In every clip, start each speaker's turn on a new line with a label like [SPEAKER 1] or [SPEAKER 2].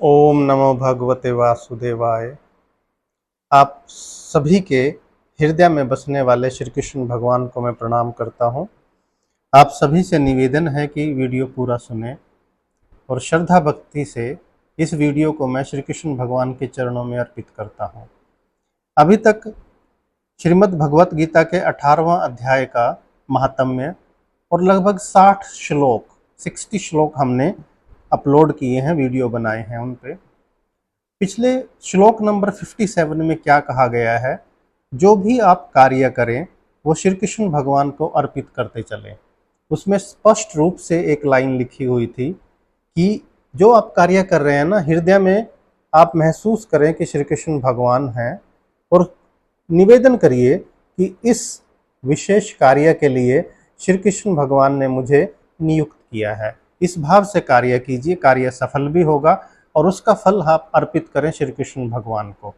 [SPEAKER 1] ओम नमो भगवते वासुदेवाय। आप सभी के हृदय में बसने वाले श्री कृष्ण भगवान को मैं प्रणाम करता हूँ। आप सभी से निवेदन है कि वीडियो पूरा सुने और श्रद्धा भक्ति से इस वीडियो को मैं श्री कृष्ण भगवान के चरणों में अर्पित करता हूँ। अभी तक श्रीमद् भगवत गीता के 18वां अध्याय का महात्म्य और लगभग 60 श्लोक हमने अपलोड किए हैं, वीडियो बनाए हैं उन पे। पिछले श्लोक नंबर 57 में क्या कहा गया है? जो भी आप कार्य करें वो श्री कृष्ण भगवान को अर्पित करते चलें। उसमें स्पष्ट रूप से एक लाइन लिखी हुई थी कि जो आप कार्य कर रहे हैं ना, हृदय में आप महसूस करें कि श्री कृष्ण भगवान हैं और निवेदन करिए कि इस विशेष कार्य के लिए श्री कृष्ण भगवान ने मुझे नियुक्त किया है। इस भाव से कार्य कीजिए, कार्य सफल भी होगा और उसका फल आप अर्पित करें श्री कृष्ण भगवान को।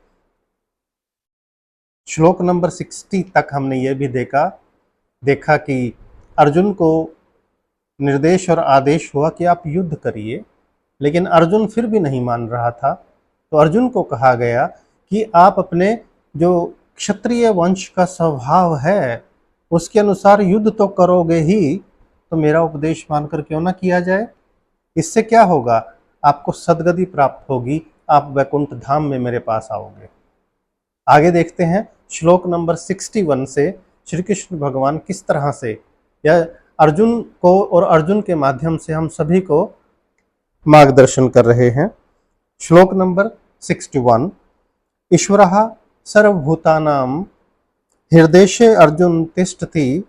[SPEAKER 1] श्लोक नंबर 60 तक हमने ये भी देखा कि अर्जुन को निर्देश और आदेश हुआ कि आप युद्ध करिए, लेकिन अर्जुन फिर भी नहीं मान रहा था। तो अर्जुन को कहा गया कि आप अपने जो क्षत्रिय वंश का स्वभाव है उसके अनुसार युद्ध तो करोगे ही, तो मेरा उपदेश मानकर क्यों ना किया जाए। इससे क्या होगा? आपको सद्गति प्राप्त होगी, आप वैकुंठ धाम में मेरे पास आओगे। आगे देखते हैं श्लोक नंबर 61 से श्री कृष्ण भगवान किस तरह से या अर्जुन को और अर्जुन के माध्यम से हम सभी को मार्गदर्शन कर रहे हैं। श्लोक नंबर 61। ईश्वरः सर्वभूतानां हृदये अर्जुन तिष्ठति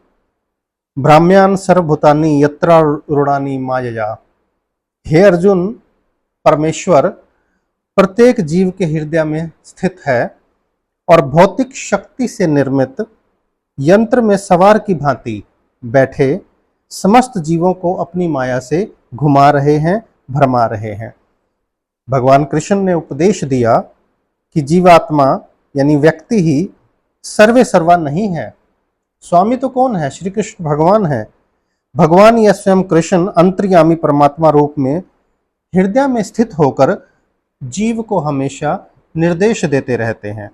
[SPEAKER 1] ब्राह्म्यान् सर्वभूतानि यत्र रूढ़ानि मायया। हे अर्जुन, परमेश्वर प्रत्येक जीव के हृदय में स्थित है और भौतिक शक्ति से निर्मित यंत्र में सवार की भांति बैठे समस्त जीवों को अपनी माया से घुमा रहे हैं, भरमा रहे हैं। भगवान कृष्ण ने उपदेश दिया कि जीवात्मा यानी व्यक्ति ही सर्वे सर्वा नहीं है। स्वामी तो कौन है? श्री कृष्ण भगवान है। भगवान या स्वयं कृष्ण अंतर्यामी परमात्मा रूप में हृदय में स्थित होकर जीव को हमेशा निर्देश देते रहते हैं।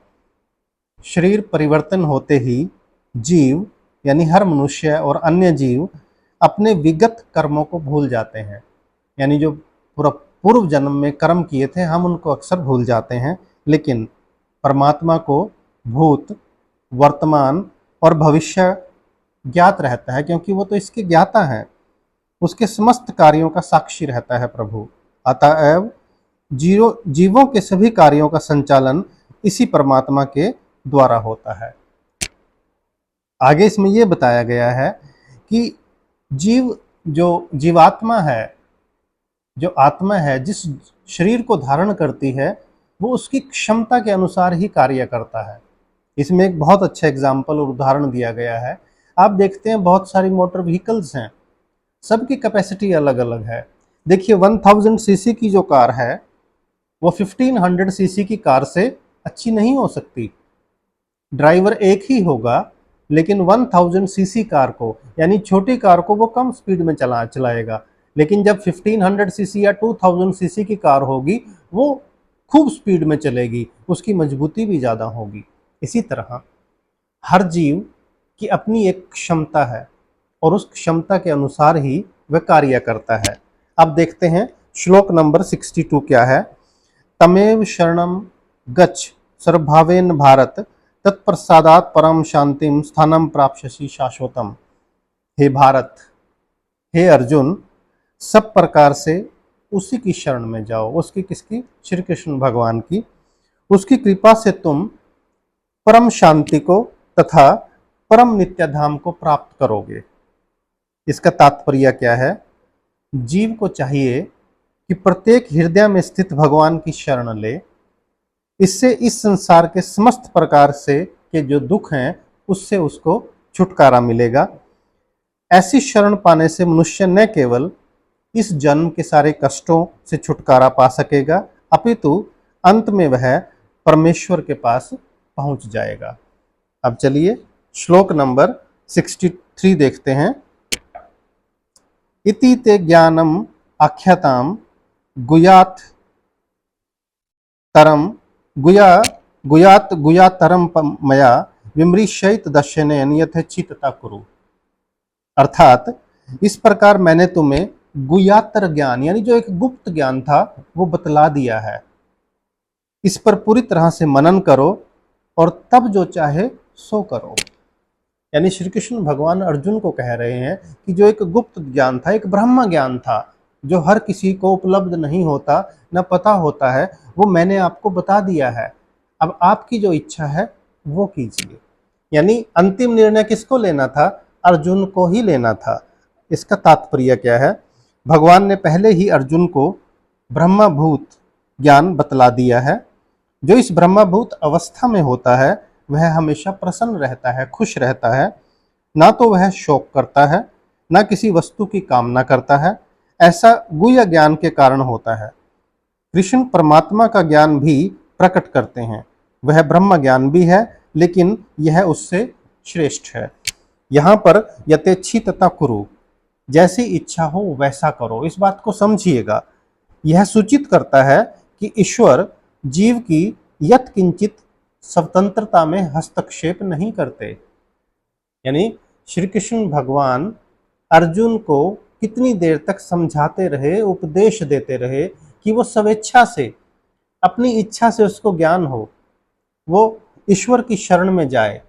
[SPEAKER 1] शरीर परिवर्तन होते ही जीव यानी हर मनुष्य और अन्य जीव अपने विगत कर्मों को भूल जाते हैं। यानी जो पूर्व जन्म में कर्म किए थे हम उनको अक्सर भूल जाते हैं, लेकिन परमात्मा को भूत, वर्तमान और भविष्य ज्ञात रहता है, क्योंकि वो तो इसके ज्ञाता हैं। उसके समस्त कार्यों का साक्षी रहता है प्रभु। अतएव जीवों के सभी कार्यों का संचालन इसी परमात्मा के द्वारा होता है। आगे इसमें यह बताया गया है कि जो जीवात्मा है, जो आत्मा है, जिस शरीर को धारण करती है वो उसकी क्षमता के अनुसार ही कार्य करता है। इसमें एक बहुत अच्छा एग्जाम्पल और उदाहरण दिया गया है। आप देखते हैं बहुत सारी मोटर व्हीकल्स हैं, सबकी कैपेसिटी अलग अलग है। देखिए 1000 सीसी की जो कार है वो 1500 सीसी की कार से अच्छी नहीं हो सकती। ड्राइवर एक ही होगा, लेकिन 1000 सीसी कार को यानी छोटी कार को वो कम स्पीड में चलाएगा, लेकिन जब 1500 सीसी या 2000 सीसी की कार होगी वो खूब स्पीड में चलेगी, उसकी मजबूती भी ज़्यादा होगी। इसी तरह हर जीव की अपनी एक क्षमता है और उस क्षमता के अनुसार ही वह कार्य करता है। अब देखते हैं श्लोक नंबर 62 क्या है। तमेव शरणम गच्छ सर्वभावेन भारत तत्प्रसादात् परम शांतिम स्थानम प्राप्स्यसि शाश्वतम। हे भारत, हे अर्जुन, सब प्रकार से उसी की शरण में जाओ। उसकी किसकी? श्री कृष्ण भगवान की। उसकी कृपा से तुम परम शांति को तथा परम नित्यधाम को प्राप्त करोगे। इसका तात्पर्य क्या है? जीव को चाहिए कि प्रत्येक हृदय में स्थित भगवान की शरण ले। इससे इस संसार के समस्त प्रकार से के जो दुख हैं उससे उसको छुटकारा मिलेगा। ऐसी शरण पाने से मनुष्य न केवल इस जन्म के सारे कष्टों से छुटकारा पा सकेगा, अपितु अंत में वह परमेश्वर के पास पहुंच जाएगा। अब चलिए श्लोक नंबर 63 देखते हैं। इति ते ज्ञानम आख्याताम गुयात तरम गुया गुयात गुयातरम मया विमृशयित दर्शनेन यथेच्छितता कुरु। अर्थात इस प्रकार मैंने तुम्हें गुयातर ज्ञान यानी जो एक गुप्त ज्ञान था वो बतला दिया है, इस पर पूरी तरह से मनन करो और तब जो चाहे सो करो। यानी श्री कृष्ण भगवान अर्जुन को कह रहे हैं कि जो एक गुप्त ज्ञान था, एक ब्रह्म ज्ञान था, जो हर किसी को उपलब्ध नहीं होता, न पता होता है, वो मैंने आपको बता दिया है। अब आपकी जो इच्छा है वो कीजिए। यानी अंतिम निर्णय किसको लेना था? अर्जुन को ही लेना था। इसका तात्पर्य क्या है? भगवान ने पहले ही अर्जुन को ब्रह्मभूत ज्ञान बतला दिया है। जो इस ब्रह्मभूत अवस्था में होता है वह हमेशा प्रसन्न रहता है, खुश रहता है, ना तो वह शोक करता है, ना किसी वस्तु की कामना करता है। ऐसा गुह्य ज्ञान के कारण होता है। कृष्ण परमात्मा का ज्ञान भी प्रकट करते हैं, वह ब्रह्म ज्ञान भी है, लेकिन यह उससे श्रेष्ठ है। यहाँ पर यथेच्छितता कुरु, जैसी इच्छा हो वैसा करो, इस बात को समझिएगा। यह सूचित करता है कि ईश्वर जीव की यत्किंचित स्वतंत्रता में हस्तक्षेप नहीं करते। यानी श्री कृष्ण भगवान अर्जुन को कितनी देर तक समझाते रहे, उपदेश देते रहे कि वो स्वेच्छा से, अपनी इच्छा से उसको ज्ञान हो, वो ईश्वर की शरण में जाए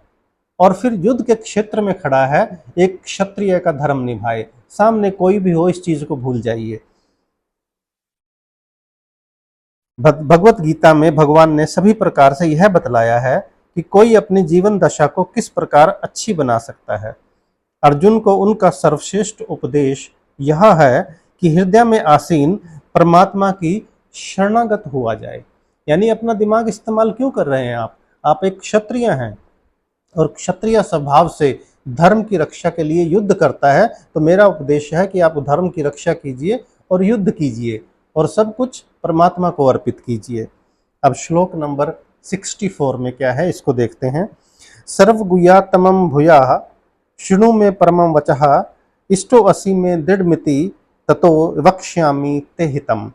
[SPEAKER 1] और फिर युद्ध के क्षेत्र में खड़ा है, एक क्षत्रिय का धर्म निभाए। सामने कोई भी हो, इस चीज को भूल जाइए। भगवत गीता में भगवान ने सभी प्रकार से यह बतलाया है कि कोई अपनी जीवन दशा को किस प्रकार अच्छी बना सकता है। अर्जुन को उनका सर्वश्रेष्ठ उपदेश यह है कि हृदय में आसीन परमात्मा की शरणागत हुआ जाए। यानी अपना दिमाग इस्तेमाल क्यों कर रहे हैं आप एक क्षत्रिय हैं और क्षत्रिय स्वभाव से धर्म की रक्षा के लिए युद्ध करता है। तो मेरा उपदेश है कि आप धर्म की रक्षा कीजिए और युद्ध कीजिए और सब कुछ परमात्मा को अर्पित कीजिए। अब श्लोक नंबर 64 में क्या है, इसको देखते हैं। सर्वगुह्यात्मं भूयाः शृणु मे परमं वचः इष्टो असि में दृढ़मिति ततो वक्ष्यामि ते हितम्।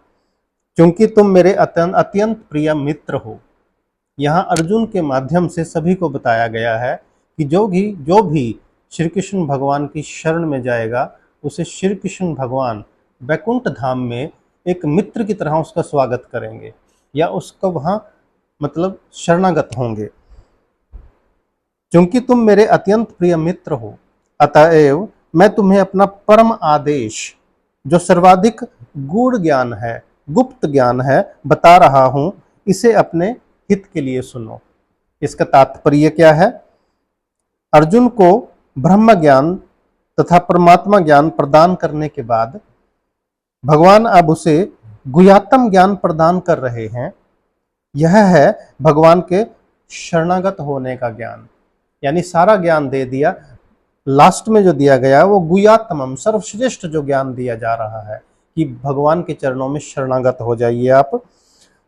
[SPEAKER 1] क्योंकि तुम मेरे अत्यंत प्रिय मित्र हो। यहाँ अर्जुन के माध्यम से सभी को बताया गया है कि जो भी श्री कृष्ण भगवान की शरण में जाएगा, उसे श्री कृष्ण भगवान वैकुंठ धाम में एक मित्र की तरह उसका स्वागत करेंगे या उसको वहाँ मतलब शरणागत होंगे। क्योंकि तुम मेरे अत्यंत प्रिय मित्र हो, अतएव मैं तुम्हें अपना परम आदेश, जो सर्वाधिक गूढ़ ज्ञान है, गुप्त ज्ञान है, बता रहा हूं। इसे अपने हित के लिए सुनो। इसका तात्पर्य क्या है? अर्जुन को ब्रह्म ज्ञान तथा परमात्मा ज्ञान प्रदान करने के बाद भगवान अब उसे गुह्यात्म ज्ञान प्रदान कर रहे हैं। यह है भगवान के शरणागत होने का ज्ञान। यानी सारा ज्ञान दे दिया, लास्ट में जो दिया गया वो गुह्यात्मम, सर्वश्रेष्ठ जो ज्ञान दिया जा रहा है कि भगवान के चरणों में शरणागत हो जाइए आप।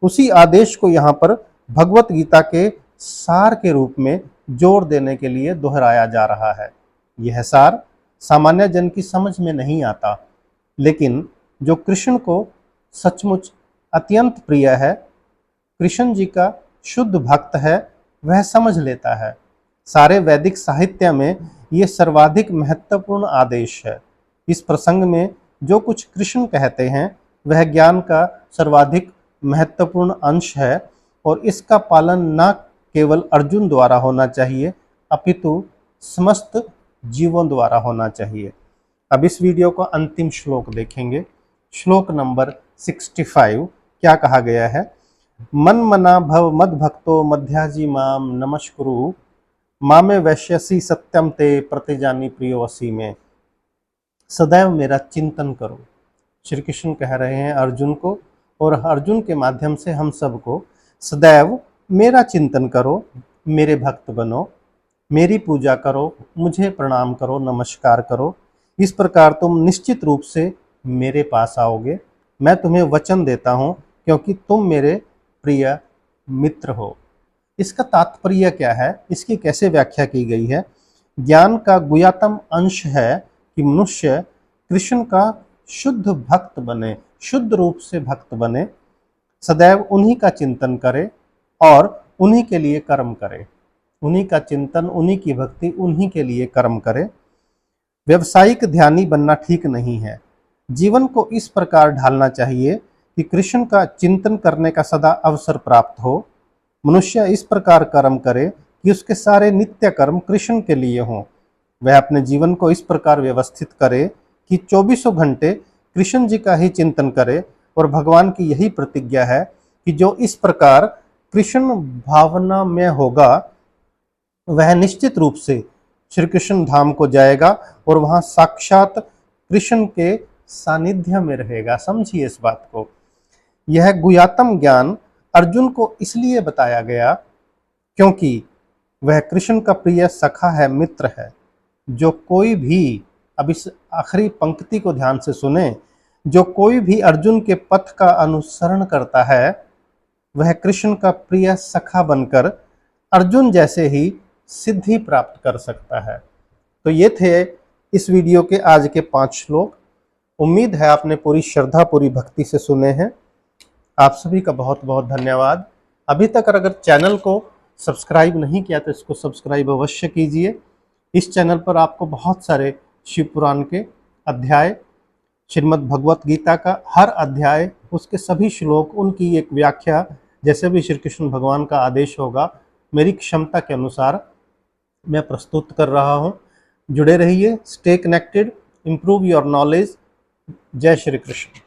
[SPEAKER 1] उसी आदेश को यहाँ पर भगवत गीता के सार के रूप में जोर देने के लिए दोहराया जा रहा है। यह सार सामान्य जन की समझ में नहीं आता, लेकिन जो कृष्ण को सचमुच अत्यंत प्रिय है, कृष्ण जी का शुद्ध भक्त है, वह समझ लेता है। सारे वैदिक साहित्य में ये सर्वाधिक महत्वपूर्ण आदेश है। इस प्रसंग में जो कुछ कृष्ण कहते हैं वह ज्ञान का सर्वाधिक महत्वपूर्ण अंश है और इसका पालन न केवल अर्जुन द्वारा होना चाहिए अपितु समस्त जीवों द्वारा होना चाहिए। अब इस वीडियो का अंतिम श्लोक देखेंगे। श्लोक नंबर 65 क्या कहा गया है? मन मना भव मद भक्तो मध्याजी माम नमस्कुरु मामे वैश्यसी सत्यम ते प्रतिजानी प्रियोवसी में। सदैव मेरा चिंतन करो। श्री कृष्ण कह रहे हैं अर्जुन को, और अर्जुन के माध्यम से हम सबको, सदैव मेरा चिंतन करो, मेरे भक्त बनो, मेरी पूजा करो, मुझे प्रणाम करो, नमस्कार करो। इस प्रकार तुम निश्चित रूप से मेरे पास आओगे। मैं तुम्हें वचन देता हूँ क्योंकि तुम मेरे प्रिय मित्र हो। इसका तात्पर्य क्या है, इसकी कैसे व्याख्या की गई है? ज्ञान का गुह्यतम अंश है कि मनुष्य कृष्ण का शुद्ध भक्त बने, शुद्ध रूप से भक्त बने। सदैव उन्हीं का चिंतन करे और उन्हीं के लिए कर्म करे। उन्हीं का चिंतन, उन्हीं की भक्ति, उन्हीं के लिए कर्म करे। व्यवसायिक ध्यानी बनना ठीक नहीं है। जीवन को इस प्रकार ढालना चाहिए कि कृष्ण का चिंतन करने का सदा अवसर प्राप्त हो। मनुष्य इस प्रकार कर्म करे कि उसके सारे नित्य कर्म कृष्ण के लिए हों। वह अपने जीवन को इस प्रकार व्यवस्थित करे कि 24 घंटे कृष्ण जी का ही चिंतन करे। और भगवान की यही प्रतिज्ञा है कि जो इस प्रकार कृष्ण भावना में होगा वह निश्चित रूप से श्री कृष्ण धाम को जाएगा और वहां साक्षात कृष्ण के सानिध्य में रहेगा। समझिए इस बात को। यह गुह्यतम ज्ञान अर्जुन को इसलिए बताया गया क्योंकि वह कृष्ण का प्रिय सखा है, मित्र है। जो कोई भी, अब इस आखिरी पंक्ति को ध्यान से सुने, जो कोई भी अर्जुन के पथ का अनुसरण करता है वह कृष्ण का प्रिय सखा बनकर अर्जुन जैसे ही सिद्धि प्राप्त कर सकता है। तो ये थे इस वीडियो के आज के 5 श्लोक। उम्मीद है आपने पूरी श्रद्धा, पूरी भक्ति से सुने हैं। आप सभी का बहुत बहुत धन्यवाद। अभी तक अगर चैनल को सब्सक्राइब नहीं किया तो इसको सब्सक्राइब अवश्य कीजिए। इस चैनल पर आपको बहुत सारे शिव पुराण के अध्याय, श्रीमद् भगवत गीता का हर अध्याय, उसके सभी श्लोक, उनकी एक व्याख्या, जैसे भी श्री कृष्ण भगवान का आदेश होगा मेरी क्षमता के अनुसार मैं प्रस्तुत कर रहा हूँ। जुड़े रहिए, stay connected, improve your knowledge. जय श्री कृष्ण।